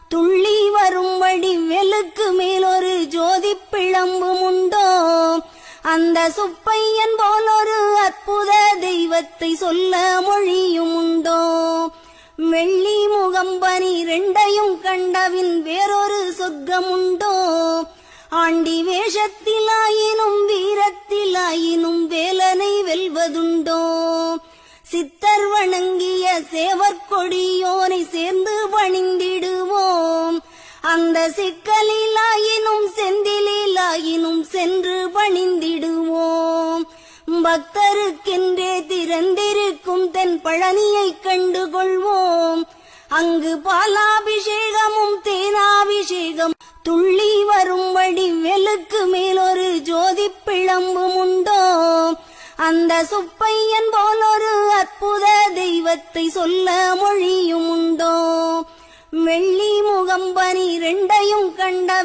துள்ளி வரும்படி வெளுக்கு மேலொரு ஜோதி பிழம்பும் உண்டோ? அந்த சுப்பையன் போலொரு அற்புத தெய்வத்தை சொல்ல மொழியும் உண்டோ? வெள்ளி முகம்பனி ரெண்டையும் கண்டவின் வேறொரு சொர்க்கமுண்டோ? ஆண்டி வேஷத்திலாயினும் வீரத்திலாயினும் வேலனை வெல்வதுண்டோ? சித்தர் வணங்கிய சேவற்கொடியோனை சேர்ந்து பணிந்திடுவோம். அந்த சிக்கலிலாயினும் செந்திலாயினும் சென்று பணிந்திடுவோம். பக்தருக்கென்றே திறந்திருக்கும் தென் பழனியை கண்டுகொள்வோம். அங்கு பாலாபிஷேகமும் தேனாபிஷேகம் துள்ளி வரும்படி வெளுக்கு மேலொரு ஜோதி பிழம்பும் உண்டோ? அந்த சுப்பையன் போலொரு அற்புத தெய்வத்தை சொல்ல மொழியும் உண்டோ? வெள்ளி முகம்பனி ரெண்டையும் கண்ட